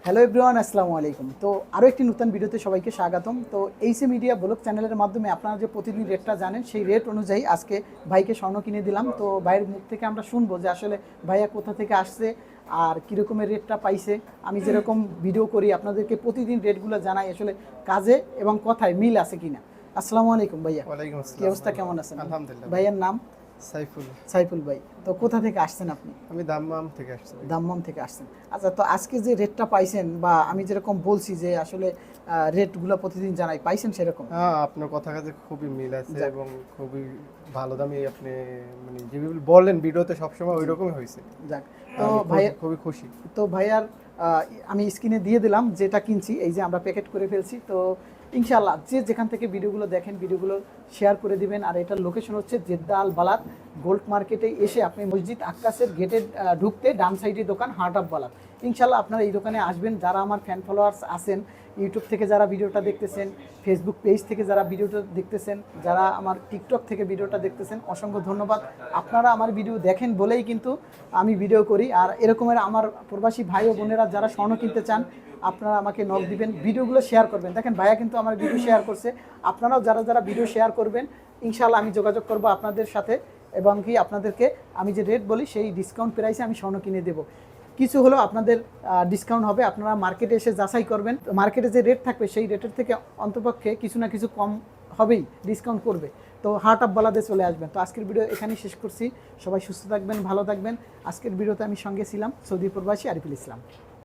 Hello everyone, আসসালামু আলাইকুম। তো আরও একটি নতুন ভিডিওতে সবাইকে স্বাগতম। তো এইসে মিডিয়া ব্লগ চ্যানেলের মাধ্যমে আপনারা যে প্রতিদিন রেটটা জানেন সেই রেট অনুযায়ী আজকে ভাইকে স্বর্ণ কিনে দিলাম। তো ভাইয়ের মুখ থেকে আমরা শুনবো যে আসলে ভাইয়া কোথা থেকে আসছে আর কীরকমের রেটটা পাইছে। আমি যেরকম ভিডিও করি আপনাদেরকে প্রতিদিন রেটগুলো জানাই, আসলে কাজে এবং কথায় মিল আছে কিনা। আসসালামু আলাইকুম ভাইয়া। ওয়ালাইকুম কী আসসালাম। অবস্থা, কেমন আছেন? আলহামদুলিল্লাহ। ভাইয়ের নাম? সাইফুল। সাইফুল ভাই। তো কোথা থেকে আসছেন আপনি? আমি দাম্মাম থেকে আসছি। দাম্মাম থেকে আসছেন। আচ্ছা, তো আজকে যে রেটটা পাইছেন বা আমি যেরকম বলছি যে আসলে রেটগুলো প্রতিদিন জানাই, পাইছেন সেরকম? হ্যাঁ, আপনার কথা কাজে খুবই মিল আছে যাক। এবং খুবই ভালো দামে আপনি মানে যেভাবে বললেন ভিডিওতে সবসময় ওই রকমই হয়েছে। যাক। তো আমি ভাই, খুবই খুশি। তো ভাইয়ার আমি স্ক্রিনে দিয়ে দিলাম যেটা কিনছি, এই যে আমরা প্যাকেট করে ফেলছি। তো ইনশাআল্লাহ যে যেখান থেকে ভিডিওগুলো দেখেন ভিডিওগুলো শেয়ার করে দিবেন। আর এটার লোকেশন হচ্ছে জেদ্দা আল বালাদ গোল্ড মার্কেটে এসে আপনি মসজিদ আক্কাসের গেটে ঢুকতে ডান সাইডে দোকান হার্ট অফ বালাদ। ইনশাআল্লাহ আপনারা এই দোকানে আসবেন। যারা আমার ফ্যান ফলোয়ার্স আছেন, ইউটিউব থেকে যারা ভিডিওটা দেখতেছেন, ফেসবুক পেজ থেকে যারা ভিডিওটা দেখতেছেন, যারা আমার টিকটক থেকে ভিডিওটা দেখতেছেন, অসংখ্য ধন্যবাদ। আপনারা আমার ভিডিও দেখেন বলেই কিন্তু আমি ভিডিও করি। আর এরকমের আমার প্রবাসী ভাই ও বোনেরা যারা স্বর্ণ কিনতে চান, আপনারা আমাকে নক দিবেন, ভিডিওগুলো শেয়ার করবেন। দেখেন ভাইয়া কিন্তু আমার ভিডিও শেয়ার করছে, আপনারাও যারা যারা ভিডিও শেয়ার করবেন ইনশাআল্লাহ আমি যোগাযোগ করব আপনাদের সাথে এবং কি আপনাদেরকে আমি যে রেট বলি সেই ডিসকাউন্ট প্রাইসে আমি স্বর্ণ কিনে দেবো। কিছু হলেও আপনাদের ডিসকাউন্ট হবে। আপনারা মার্কেটে এসে যাচাই করবেন, মার্কেটে যে রেট থাকবে সেই রেটের থেকে অন্তপক্ষে কিছু না কিছু কম হবেই, ডিসকাউন্ট করবে। তো হার্ট অফ বালাদে চলে আসবেন। তো আজকের ভিডিও এখানেই শেষ করছি। সবাই সুস্থ থাকবেন, ভালো থাকবেন। আজকের ভিডিওতে আমি সঙ্গে ছিলাম সৌদি প্রবাসী আরিফুল ইসলাম।